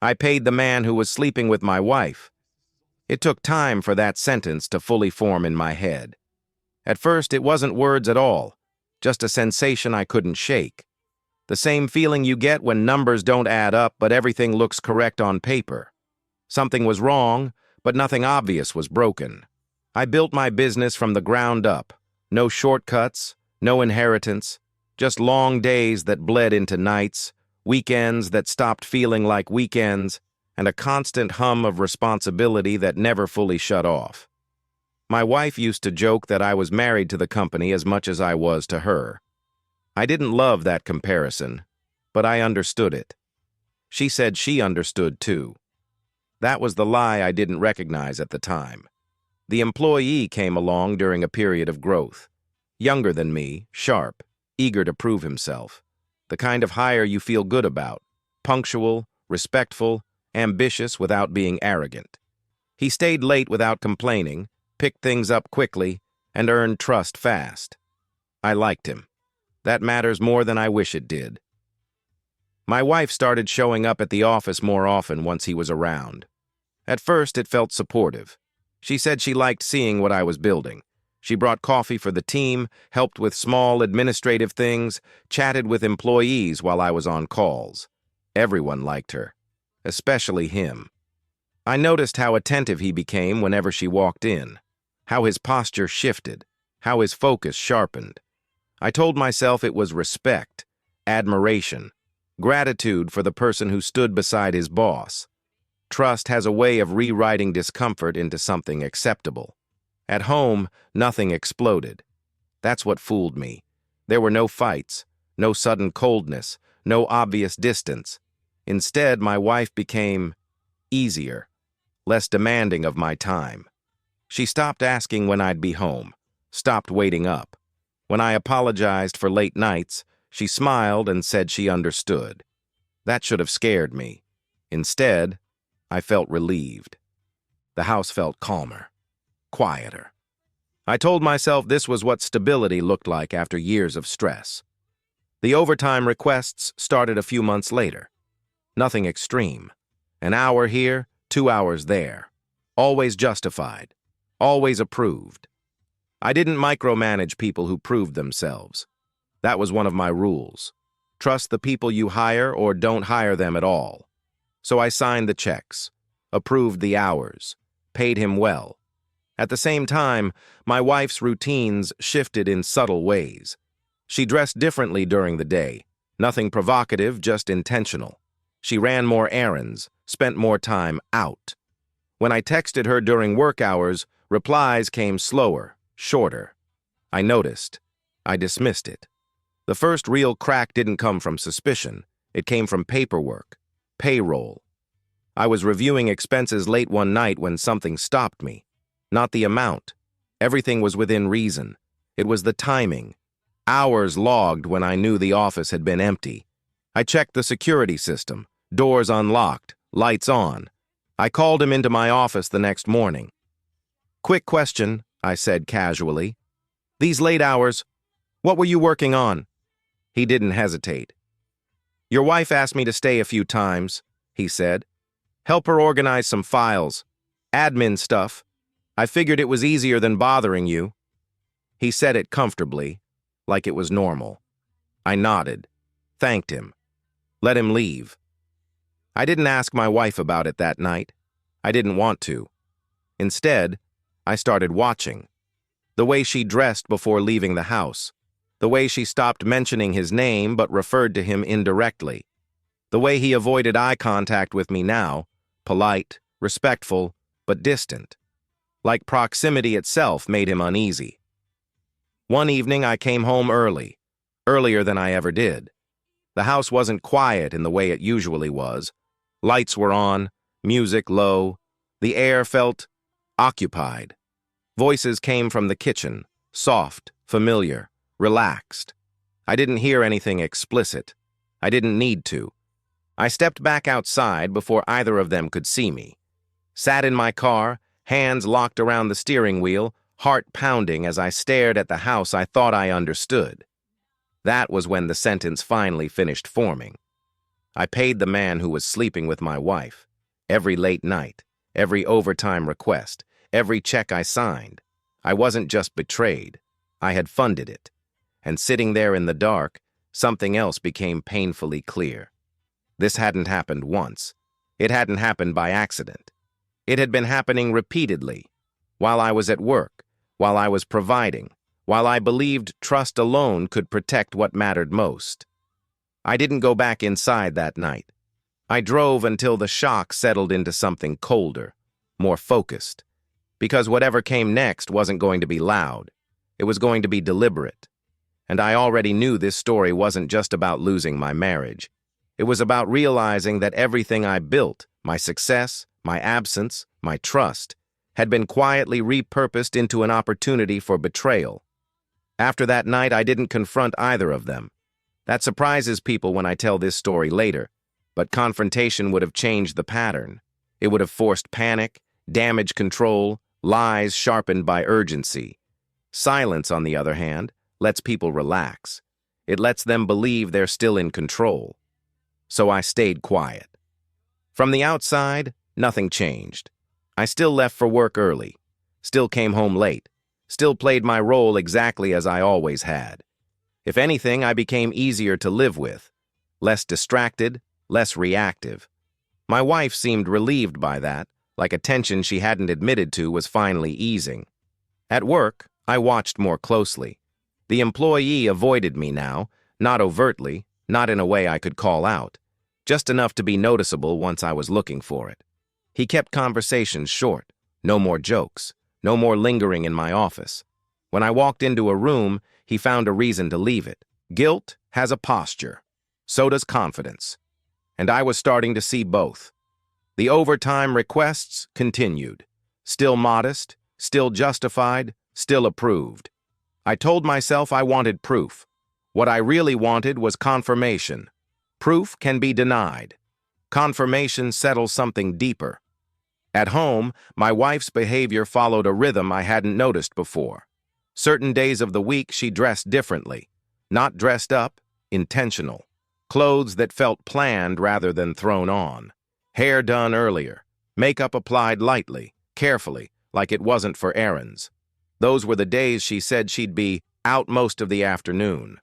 I paid the man who was sleeping with my wife. It took time for that sentence to fully form in my head. At first, it wasn't words at all, just a sensation I couldn't shake. The same feeling you get when numbers don't add up but everything looks correct on paper. Something was wrong, but nothing obvious was broken. I built my business from the ground up. No shortcuts, no inheritance, just long days that bled into nights, weekends that stopped feeling like weekends, and a constant hum of responsibility that never fully shut off. My wife used to joke that I was married to the company as much as I was to her. I didn't love that comparison, but I understood it. She said she understood too. That was the lie I didn't recognize at the time. The employee came along during a period of growth. Younger than me, sharp, eager to prove himself. The kind of hire you feel good about. Punctual, respectful, ambitious without being arrogant. He stayed late without complaining, picked things up quickly, and earned trust fast. I liked him. That matters more than I wish it did. My wife started showing up at the office more often once he was around. At first, it felt supportive. She said she liked seeing what I was building. She brought coffee for the team, helped with small administrative things, chatted with employees while I was on calls. Everyone liked her, especially him. I noticed how attentive he became whenever she walked in, how his posture shifted, how his focus sharpened. I told myself it was respect, admiration, gratitude for the person who stood beside his boss. Trust has a way of rewriting discomfort into something acceptable. At home, nothing exploded. That's what fooled me. There were no fights, no sudden coldness, no obvious distance. Instead, my wife became easier, less demanding of my time. She stopped asking when I'd be home, stopped waiting up. When I apologized for late nights, she smiled and said she understood. That should have scared me. Instead, I felt relieved. The house felt calmer, quieter. I told myself this was what stability looked like after years of stress. The overtime requests started a few months later. Nothing extreme. An hour here, 2 hours there. Always justified. Always approved. I didn't micromanage people who proved themselves. That was one of my rules. Trust the people you hire or don't hire them at all. So I signed the checks, approved the hours, paid him well. At the same time, my wife's routines shifted in subtle ways. She dressed differently during the day, nothing provocative, just intentional. She ran more errands, spent more time out. When I texted her during work hours, replies came slower, shorter. I noticed. I dismissed it. The first real crack didn't come from suspicion. It came from paperwork, payroll. I was reviewing expenses late one night when something stopped me. Not the amount. Everything was within reason. It was the timing. Hours logged when I knew the office had been empty. I checked the security system. Doors unlocked, lights on. I called him into my office the next morning. "Quick question," I said casually. "These late hours, what were you working on?" He didn't hesitate. "Your wife asked me to stay a few times," he said. "Help her organize some files. Admin stuff. I figured it was easier than bothering you." He said it comfortably, like it was normal. I nodded, thanked him, let him leave. I didn't ask my wife about it that night. I didn't want to. Instead, I started watching. The way she dressed before leaving the house. The way she stopped mentioning his name but referred to him indirectly. The way he avoided eye contact with me now, polite, respectful, but distant. Like proximity itself made him uneasy. One evening I came home early, earlier than I ever did. The house wasn't quiet in the way it usually was. Lights were on, music low. The air felt occupied. Voices came from the kitchen, soft, familiar, relaxed. I didn't hear anything explicit. I didn't need to. I stepped back outside before either of them could see me. Sat in my car, hands locked around the steering wheel, heart pounding as I stared at the house I thought I understood. That was when the sentence finally finished forming. I paid the man who was sleeping with my wife. Every late night, every overtime request, every check I signed. I wasn't just betrayed. I had funded it. And sitting there in the dark, something else became painfully clear. This hadn't happened once. It hadn't happened by accident. It had been happening repeatedly, while I was at work, while I was providing, while I believed trust alone could protect what mattered most. I didn't go back inside that night. I drove until the shock settled into something colder, more focused, because whatever came next wasn't going to be loud. It was going to be deliberate. And I already knew this story wasn't just about losing my marriage. It was about realizing that everything I built, my success, my absence, my trust, had been quietly repurposed into an opportunity for betrayal. After that night, I didn't confront either of them. That surprises people when I tell this story later, but confrontation would have changed the pattern. It would have forced panic, damage control, lies sharpened by urgency. Silence, on the other hand, lets people relax. It lets them believe they're still in control. So I stayed quiet. From the outside, nothing changed. I still left for work early, still came home late, still played my role exactly as I always had. If anything, I became easier to live with, less distracted, less reactive. My wife seemed relieved by that, like a tension she hadn't admitted to was finally easing. At work, I watched more closely. The employee avoided me now, not overtly, not in a way I could call out, just enough to be noticeable once I was looking for it. He kept conversations short, no more jokes, no more lingering in my office. When I walked into a room, he found a reason to leave it. Guilt has a posture. So does confidence. And I was starting to see both. The overtime requests continued. Still modest, still justified, still approved. I told myself I wanted proof. What I really wanted was confirmation. Proof can be denied. Confirmation settles something deeper. At home, my wife's behavior followed a rhythm I hadn't noticed before. Certain days of the week she dressed differently. Not dressed up, intentional. Clothes that felt planned rather than thrown on. Hair done earlier. Makeup applied lightly, carefully, like it wasn't for errands. Those were the days she said she'd be out most of the afternoon.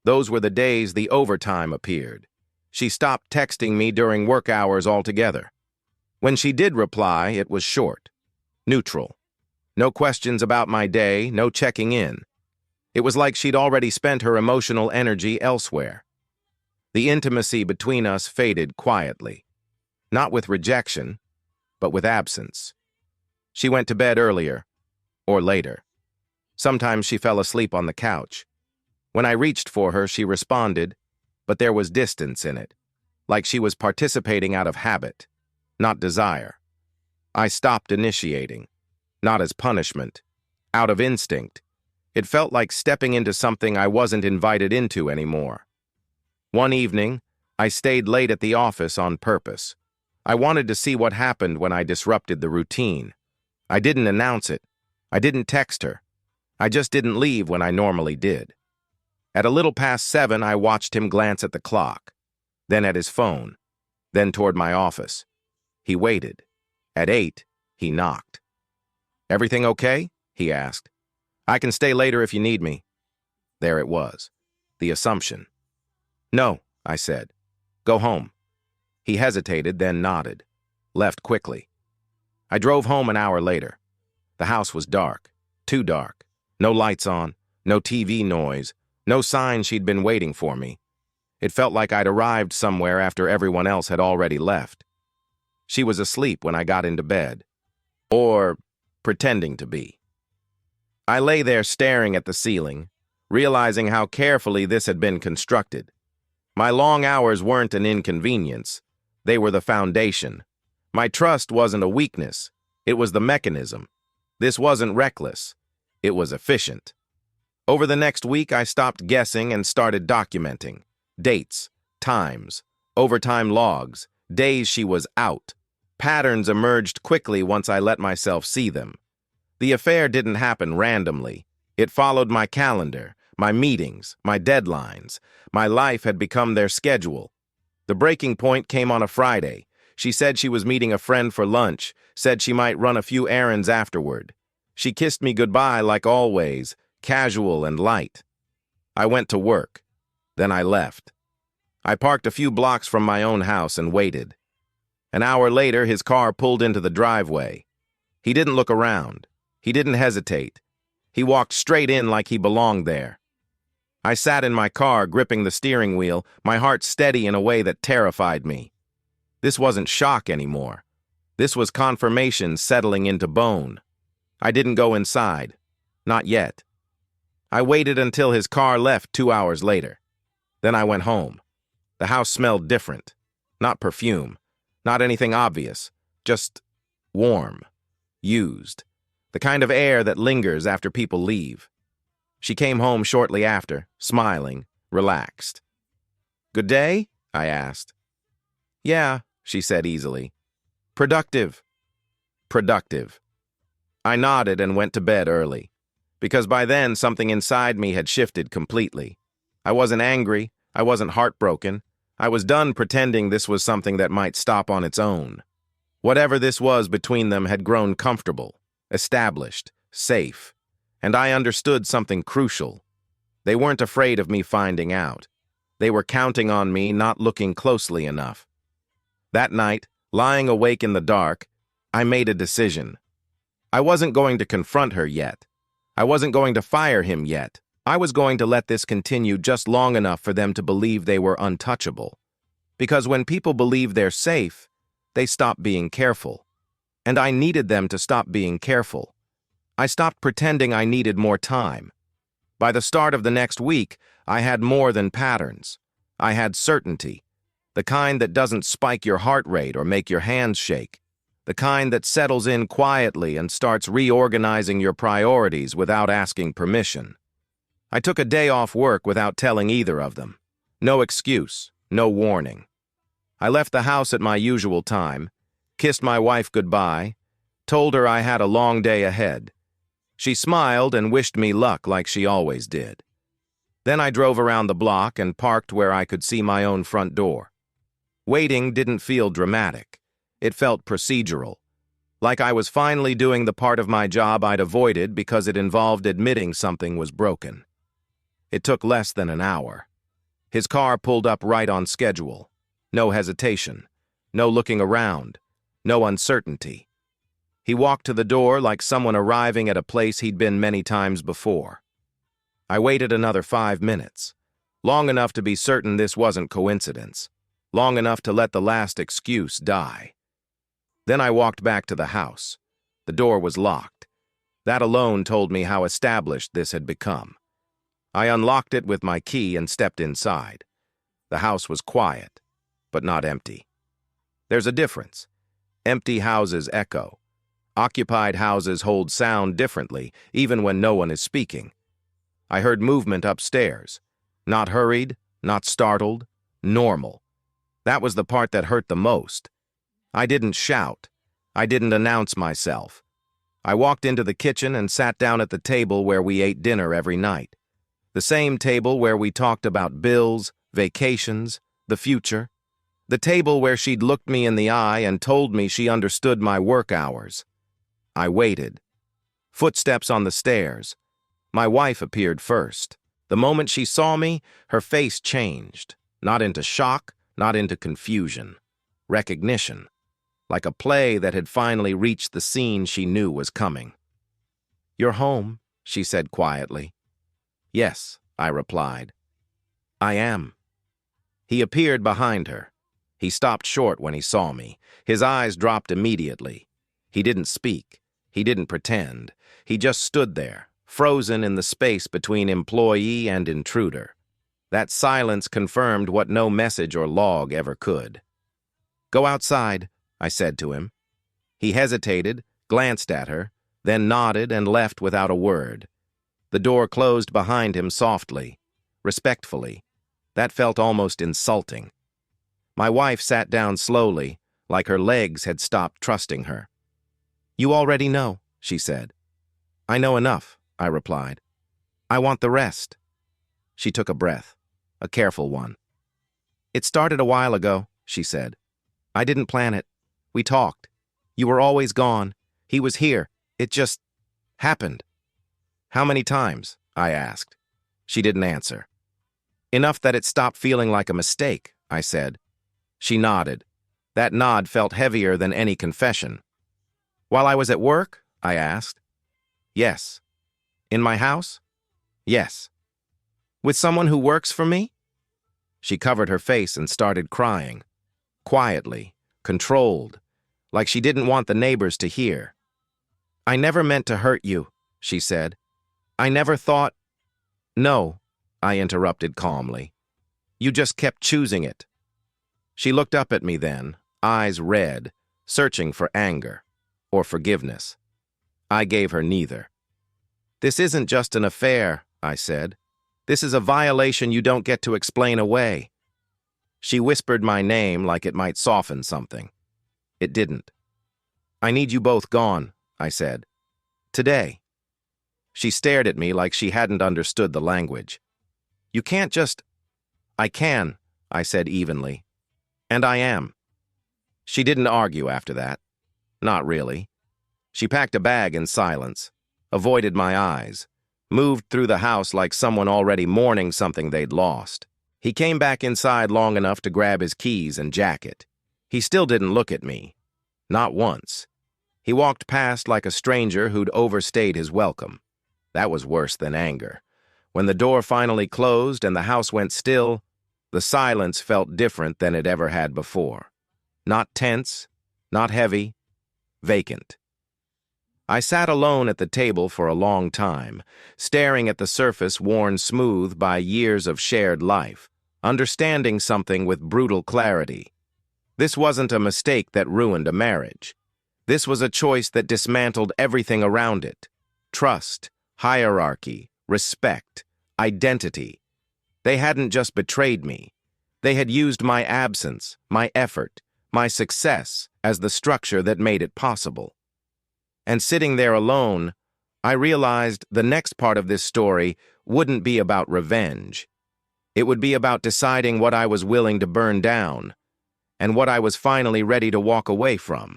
Those were the days the overtime appeared. She stopped texting me during work hours altogether. When she did reply, it was short, neutral. No questions about my day, no checking in. It was like she'd already spent her emotional energy elsewhere. The intimacy between us faded quietly. Not with rejection, but with absence. She went to bed earlier, or later. Sometimes she fell asleep on the couch. When I reached for her, she responded, but there was distance in it, like she was participating out of habit, not desire. I stopped initiating, not as punishment, out of instinct. It felt like stepping into something I wasn't invited into anymore. One evening, I stayed late at the office on purpose. I wanted to see what happened when I disrupted the routine. I didn't announce it. I didn't text her. I just didn't leave when I normally did. At a little past 7, I watched him glance at the clock, then at his phone, then toward my office. He waited. At 8, he knocked. "Everything okay?" he asked. "I can stay later if you need me." There it was, the assumption. "No," I said. "Go home." He hesitated, then nodded, left quickly. I drove home an hour later. The house was dark, too dark. No lights on, no TV noise, no sign she'd been waiting for me. It felt like I'd arrived somewhere after everyone else had already left. She was asleep when I got into bed. Or pretending to be. I lay there staring at the ceiling, realizing how carefully this had been constructed. My long hours weren't an inconvenience. They were the foundation. My trust wasn't a weakness. It was the mechanism. This wasn't reckless. It was efficient. Over the next week, I stopped guessing and started documenting. Dates, times, overtime logs, days she was out. Patterns emerged quickly once I let myself see them. The affair didn't happen randomly. It followed my calendar, my meetings, my deadlines. My life had become their schedule. The breaking point came on a Friday. She said she was meeting a friend for lunch, said she might run a few errands afterward. She kissed me goodbye like always, casual and light. I went to work. Then I left. I parked a few blocks from my own house and waited. An hour later, his car pulled into the driveway. He didn't look around. He didn't hesitate. He walked straight in like he belonged there. I sat in my car, gripping the steering wheel, my heart steady in a way that terrified me. This wasn't shock anymore. This was confirmation settling into bone. I didn't go inside. Not yet. I waited until his car left 2 hours later. Then I went home. The house smelled different. Not perfume. Not anything obvious. Just warm. Used. The kind of air that lingers after people leave. She came home shortly after, smiling, relaxed. "Good day?" I asked. "Yeah," she said easily. "Productive." Productive. I nodded and went to bed early, because by then something inside me had shifted completely. I wasn't angry, I wasn't heartbroken. I was done pretending this was something that might stop on its own. Whatever this was between them had grown comfortable, established, safe. And I understood something crucial. They weren't afraid of me finding out. They were counting on me not looking closely enough. That night, lying awake in the dark, I made a decision. I wasn't going to confront her yet. I wasn't going to fire him yet. I was going to let this continue just long enough for them to believe they were untouchable. Because when people believe they're safe, they stop being careful. And I needed them to stop being careful. I stopped pretending I needed more time. By the start of the next week, I had more than patterns. I had certainty. The kind that doesn't spike your heart rate or make your hands shake. The kind that settles in quietly and starts reorganizing your priorities without asking permission. I took a day off work without telling either of them. No excuse, no warning. I left the house at my usual time, kissed my wife goodbye, told her I had a long day ahead. She smiled and wished me luck like she always did. Then I drove around the block and parked where I could see my own front door. Waiting didn't feel dramatic. It felt procedural. Like I was finally doing the part of my job I'd avoided because it involved admitting something was broken. It took less than an hour. His car pulled up right on schedule. No hesitation. No looking around. No uncertainty. He walked to the door like someone arriving at a place he'd been many times before. I waited another 5 minutes, long enough to be certain this wasn't coincidence, long enough to let the last excuse die. Then I walked back to the house. The door was locked. That alone told me how established this had become. I unlocked it with my key and stepped inside. The house was quiet, but not empty. There's a difference. Empty houses echo. Occupied houses hold sound differently, even when no one is speaking. I heard movement upstairs. Not hurried, not startled, normal. That was the part that hurt the most. I didn't shout. I didn't announce myself. I walked into the kitchen and sat down at the table where we ate dinner every night. The same table where we talked about bills, vacations, the future. The table where she'd looked me in the eye and told me she understood my work hours. I waited. Footsteps on the stairs. My wife appeared first. The moment she saw me, her face changed. Not into shock, not into confusion. Recognition. Like a play that had finally reached the scene she knew was coming. "You're home," she said quietly. "Yes," I replied. "I am." He appeared behind her. He stopped short when he saw me. His eyes dropped immediately. He didn't speak. He didn't pretend. He just stood there, frozen in the space between employee and intruder. That silence confirmed what no message or log ever could. "Go outside," I said to him. He hesitated, glanced at her, then nodded and left without a word. The door closed behind him softly, respectfully. That felt almost insulting. My wife sat down slowly, like her legs had stopped trusting her. "You already know," she said. "I know enough," I replied. "I want the rest." She took a breath, a careful one. It started a while ago, she said. I didn't plan it. We talked. You were always gone. He was here. It just happened. How many times? I asked. She didn't answer. Enough that it stopped feeling like a mistake, I said. She nodded. That nod felt heavier than any confession. While I was at work? I asked. Yes. In my house? Yes. With someone who works for me? She covered her face and started crying. Quietly, controlled, like she didn't want the neighbors to hear. I never meant to hurt you, she said. I never thought... No, I interrupted calmly. You just kept choosing it. She looked up at me then, eyes red, searching for anger or forgiveness. I gave her neither. This isn't just an affair, I said. This is a violation you don't get to explain away. She whispered my name like it might soften something. It didn't. I need you both gone, I said. Today. She stared at me like she hadn't understood the language. You can't just... I can, I said evenly. And I am. She didn't argue after that. Not really. She packed a bag in silence, avoided my eyes, moved through the house like someone already mourning something they'd lost. He came back inside long enough to grab his keys and jacket. He still didn't look at me. Not once. He walked past like a stranger who'd overstayed his welcome. That was worse than anger. When the door finally closed and the house went still, the silence felt different than it ever had before. Not tense, not heavy, vacant. I sat alone at the table for a long time, staring at the surface worn smooth by years of shared life, understanding something with brutal clarity. This wasn't a mistake that ruined a marriage. This was a choice that dismantled everything around it. Trust, hierarchy, respect, identity. They hadn't just betrayed me. They had used my absence, my effort, my success as the structure that made it possible. And sitting there alone, I realized the next part of this story wouldn't be about revenge. It would be about deciding what I was willing to burn down and what I was finally ready to walk away from.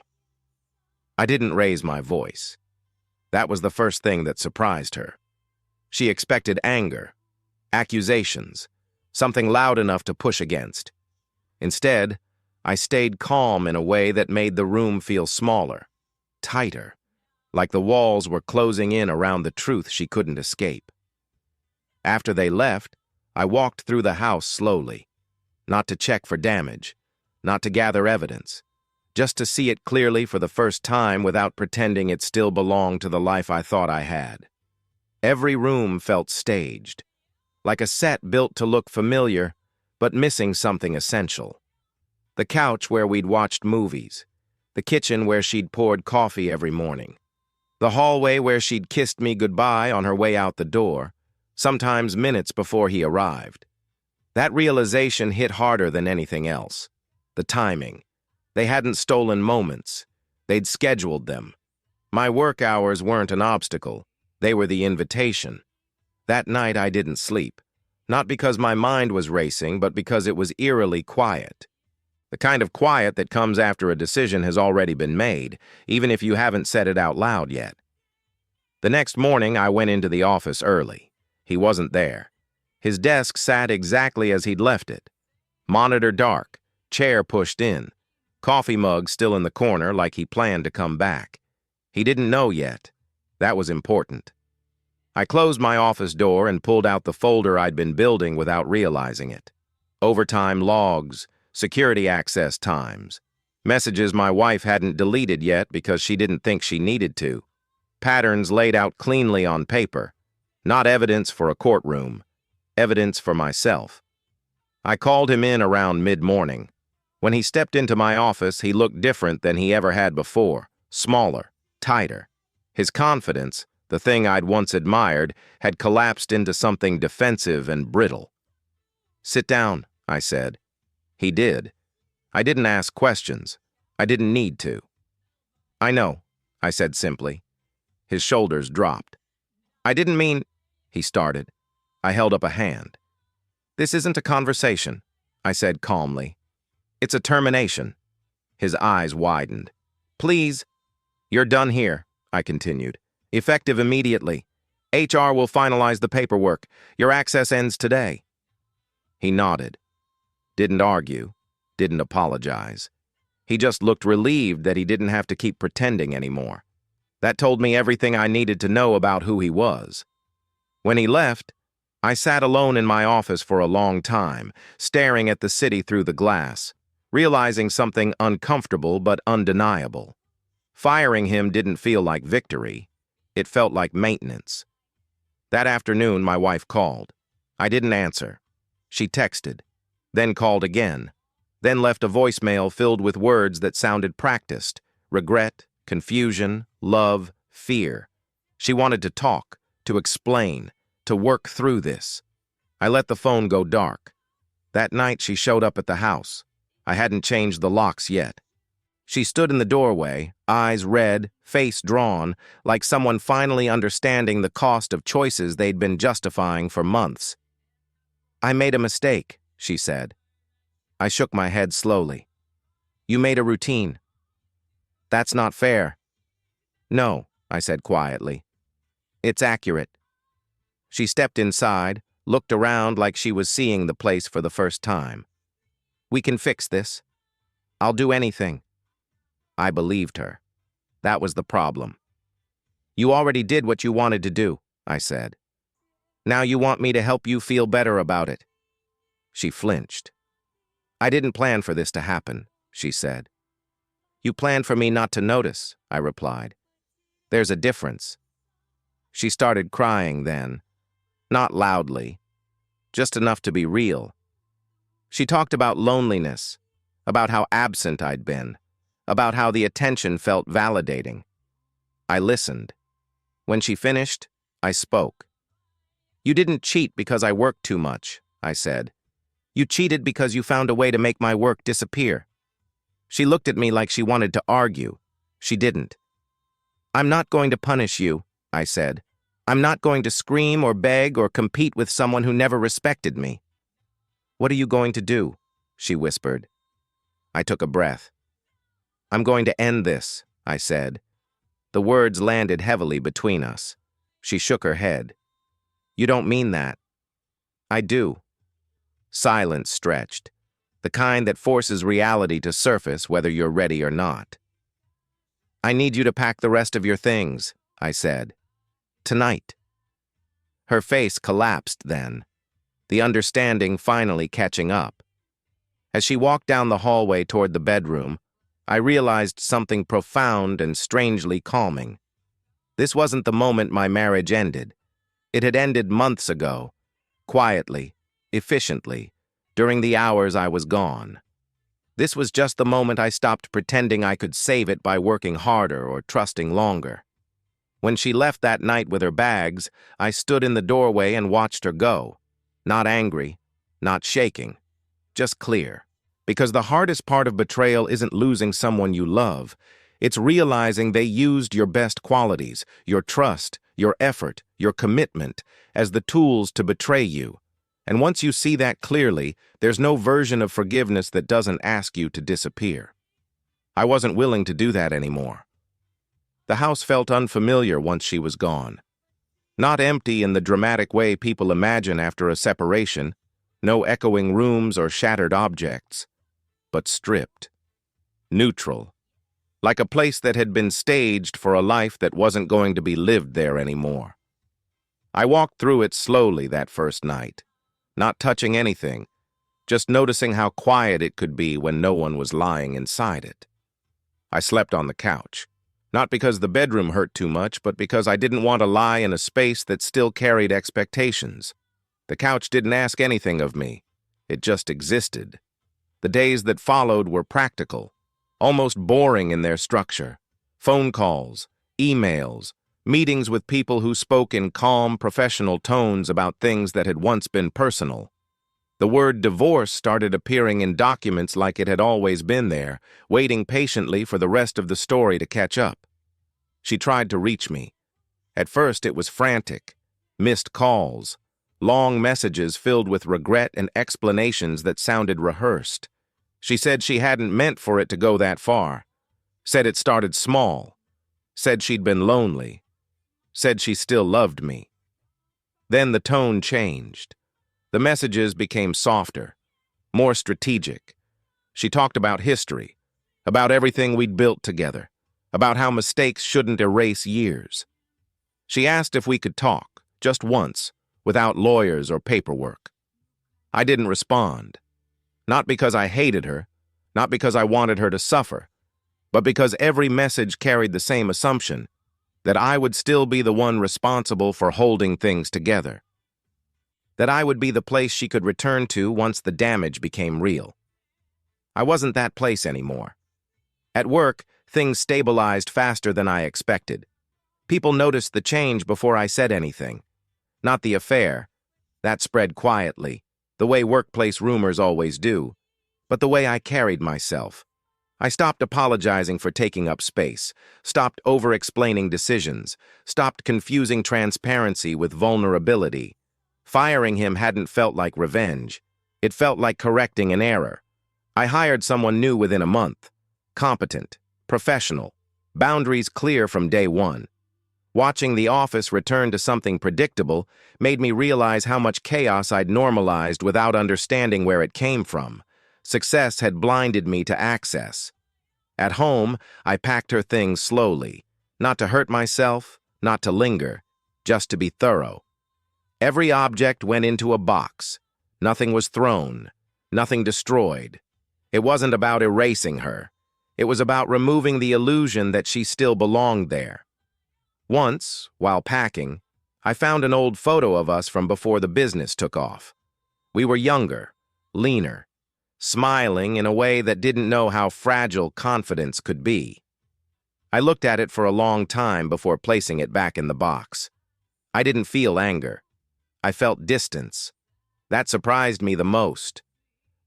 I didn't raise my voice. That was the first thing that surprised her. She expected anger, accusations, something loud enough to push against. Instead, I stayed calm in a way that made the room feel smaller, tighter, like the walls were closing in around the truth she couldn't escape. After they left, I walked through the house slowly, not to check for damage, not to gather evidence, just to see it clearly for the first time without pretending it still belonged to the life I thought I had. Every room felt staged, like a set built to look familiar, but missing something essential. The couch where we'd watched movies, the kitchen where she'd poured coffee every morning, the hallway where she'd kissed me goodbye on her way out the door, sometimes minutes before he arrived. That realization hit harder than anything else. The timing. They hadn't stolen moments. They'd scheduled them. My work hours weren't an obstacle. They were the invitation. That night I didn't sleep, not because my mind was racing, but because it was eerily quiet. The kind of quiet that comes after a decision has already been made, even if you haven't said it out loud yet. The next morning, I went into the office early. He wasn't there. His desk sat exactly as he'd left it. Monitor dark, chair pushed in, coffee mug still in the corner like he planned to come back. He didn't know yet. That was important. I closed my office door and pulled out the folder I'd been building without realizing it. Overtime logs, security access times, messages my wife hadn't deleted yet because she didn't think she needed to, patterns laid out cleanly on paper, not evidence for a courtroom, evidence for myself. I called him in around mid-morning. When he stepped into my office, he looked different than he ever had before, smaller, tighter. His confidence, the thing I'd once admired, had collapsed into something defensive and brittle. "Sit down," I said. He did. I didn't ask questions. I didn't need to. "I know," I said simply. His shoulders dropped. "I didn't mean," he started. I held up a hand. "This isn't a conversation," I said calmly. It's a termination. His eyes widened. Please. You're done here, I continued. Effective immediately. HR will finalize the paperwork. Your access ends today. He nodded. Didn't argue. Didn't apologize. He just looked relieved that he didn't have to keep pretending anymore. That told me everything I needed to know about who he was. When he left, I sat alone in my office for a long time, staring at the city through the glass, realizing something uncomfortable but undeniable. Firing him didn't feel like victory. It felt like maintenance. That afternoon, my wife called. I didn't answer. She texted, then called again, then left a voicemail filled with words that sounded practiced: regret, confusion, love, fear. She wanted to talk, to explain, to work through this. I let the phone go dark. That night, she showed up at the house. I hadn't changed the locks yet. She stood in the doorway, eyes red, face drawn, like someone finally understanding the cost of choices they'd been justifying for months. I made a mistake, she said. I shook my head slowly. You made a routine. That's not fair. No, I said quietly. It's accurate. She stepped inside, looked around like she was seeing the place for the first time. We can fix this. I'll do anything. I believed her. That was the problem. You already did what you wanted to do, I said. Now you want me to help you feel better about it. She flinched. I didn't plan for this to happen, she said. You planned for me not to notice, I replied. There's a difference. She started crying then. Not loudly. Just enough to be real. She talked about loneliness, about how absent I'd been, about how the attention felt validating. I listened. When she finished, I spoke. You didn't cheat because I worked too much, I said. You cheated because you found a way to make my work disappear. She looked at me like she wanted to argue. She didn't. I'm not going to punish you, I said. I'm not going to scream or beg or compete with someone who never respected me. What are you going to do? She whispered. I took a breath. I'm going to end this, I said. The words landed heavily between us. She shook her head. You don't mean that. I do. Silence stretched, the kind that forces reality to surface whether you're ready or not. I need you to pack the rest of your things, I said. Tonight. Her face collapsed then, the understanding finally catching up. As she walked down the hallway toward the bedroom, I realized something profound and strangely calming. This wasn't the moment my marriage ended. It had ended months ago, quietly, efficiently, during the hours I was gone. This was just the moment I stopped pretending I could save it by working harder or trusting longer. When she left that night with her bags, I stood in the doorway and watched her go. Not angry, not shaking, just clear. Because the hardest part of betrayal isn't losing someone you love. It's realizing they used your best qualities, your trust, your effort, your commitment, as the tools to betray you. And once you see that clearly, there's no version of forgiveness that doesn't ask you to disappear. I wasn't willing to do that anymore. The house felt unfamiliar once she was gone. Not empty in the dramatic way people imagine after a separation, no echoing rooms or shattered objects, but stripped, neutral, like a place that had been staged for a life that wasn't going to be lived there anymore. I walked through it slowly that first night, not touching anything, just noticing how quiet it could be when no one was lying inside it. I slept on the couch, not because the bedroom hurt too much, but because I didn't want to lie in a space that still carried expectations. The couch didn't ask anything of me. It just existed. The days that followed were practical, almost boring in their structure. Phone calls, emails, meetings with people who spoke in calm, professional tones about things that had once been personal. The word divorce started appearing in documents like it had always been there, waiting patiently for the rest of the story to catch up. She tried to reach me. At first it was frantic, missed calls, long messages filled with regret and explanations that sounded rehearsed. She said she hadn't meant for it to go that far, said it started small, said she'd been lonely, said she still loved me. Then the tone changed. The messages became softer, more strategic. She talked about history, about everything we'd built together, about how mistakes shouldn't erase years. She asked if we could talk, just once, without lawyers or paperwork. I didn't respond. Not because I hated her, not because I wanted her to suffer, but because every message carried the same assumption, that I would still be the one responsible for holding things together. That I would be the place she could return to once the damage became real. I wasn't that place anymore. At work, things stabilized faster than I expected. People noticed the change before I said anything. Not the affair. That spread quietly, the way workplace rumors always do, but the way I carried myself. I stopped apologizing for taking up space, stopped over-explaining decisions, stopped confusing transparency with vulnerability. Firing him hadn't felt like revenge. It felt like correcting an error. I hired someone new within a month. Competent, professional, boundaries clear from day one. Watching the office return to something predictable made me realize how much chaos I'd normalized without understanding where it came from. Success had blinded me to access. At home, I packed her things slowly, not to hurt myself, not to linger, just to be thorough. Every object went into a box. Nothing was thrown, nothing destroyed. It wasn't about erasing her. It was about removing the illusion that she still belonged there. Once, while packing, I found an old photo of us from before the business took off. We were younger, leaner, smiling in a way that didn't know how fragile confidence could be. I looked at it for a long time before placing it back in the box. I didn't feel anger. I felt distance. That surprised me the most.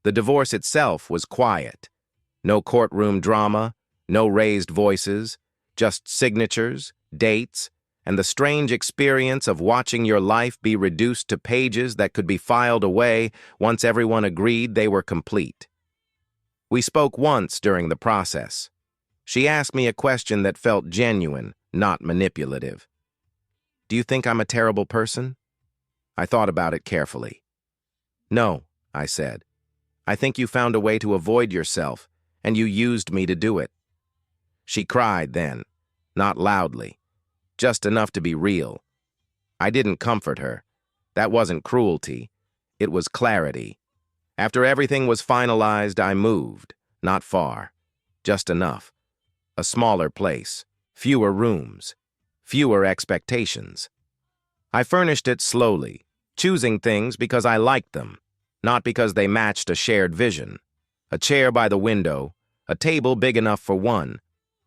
The divorce itself was quiet. No courtroom drama, no raised voices, just signatures, dates, and the strange experience of watching your life be reduced to pages that could be filed away once everyone agreed they were complete. We spoke once during the process. She asked me a question that felt genuine, not manipulative. "Do you think I'm a terrible person?" I thought about it carefully. "No," I said. "I think you found a way to avoid yourself, and you used me to do it." She cried then, not loudly, just enough to be real. I didn't comfort her. That wasn't cruelty. It was clarity. After everything was finalized, I moved, not far, just enough. A smaller place, fewer rooms, fewer expectations. I furnished it slowly, choosing things because I liked them, not because they matched a shared vision. A chair by the window, a table big enough for one,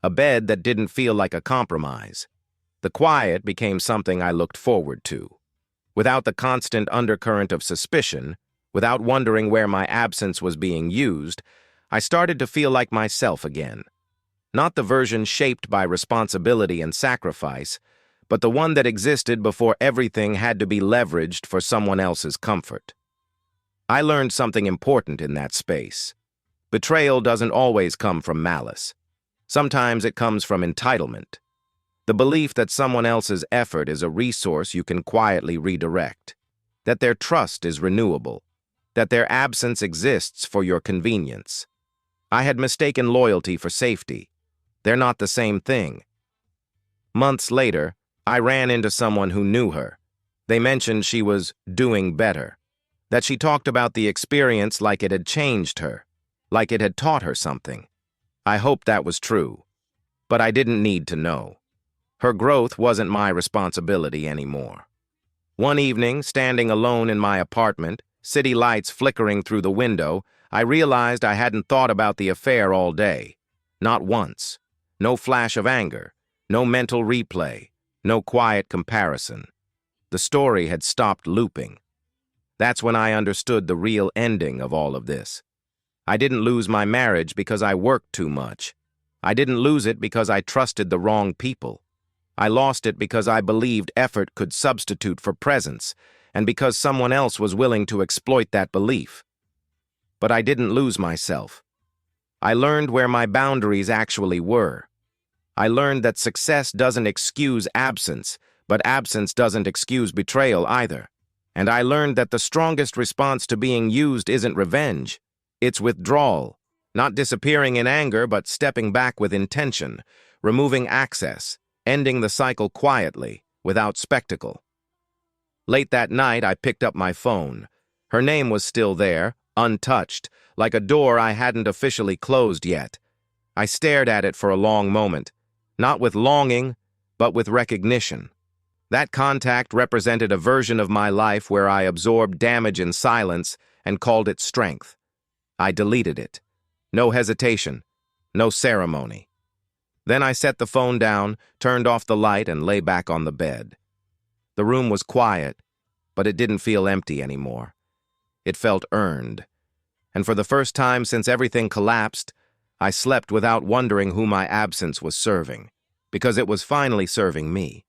a bed that didn't feel like a compromise. The quiet became something I looked forward to. Without the constant undercurrent of suspicion, without wondering where my absence was being used, I started to feel like myself again. Not the version shaped by responsibility and sacrifice, but the one that existed before everything had to be leveraged for someone else's comfort. I learned something important in that space. Betrayal doesn't always come from malice. Sometimes it comes from entitlement. The belief that someone else's effort is a resource you can quietly redirect, that their trust is renewable, that their absence exists for your convenience. I had mistaken loyalty for safety. They're not the same thing. Months later, I ran into someone who knew her. They mentioned she was doing better, that she talked about the experience like it had changed her, like it had taught her something. I hoped that was true, but I didn't need to know. Her growth wasn't my responsibility anymore. One evening, standing alone in my apartment, city lights flickering through the window, I realized I hadn't thought about the affair all day. Not once. No flash of anger, no mental replay, no quiet comparison. The story had stopped looping. That's when I understood the real ending of all of this. I didn't lose my marriage because I worked too much. I didn't lose it because I trusted the wrong people. I lost it because I believed effort could substitute for presence, and because someone else was willing to exploit that belief. But I didn't lose myself. I learned where my boundaries actually were. I learned that success doesn't excuse absence, but absence doesn't excuse betrayal either. And I learned that the strongest response to being used isn't revenge, it's withdrawal. Not disappearing in anger, but stepping back with intention, removing access, ending the cycle quietly, without spectacle. Late that night, I picked up my phone. Her name was still there, untouched, like a door I hadn't officially closed yet. I stared at it for a long moment, not with longing, but with recognition. That contact represented a version of my life where I absorbed damage in silence and called it strength. I deleted it. No hesitation, no ceremony. Then I set the phone down, turned off the light, and lay back on the bed. The room was quiet, but it didn't feel empty anymore. It felt earned. And for the first time since everything collapsed, I slept without wondering who my absence was serving, because it was finally serving me.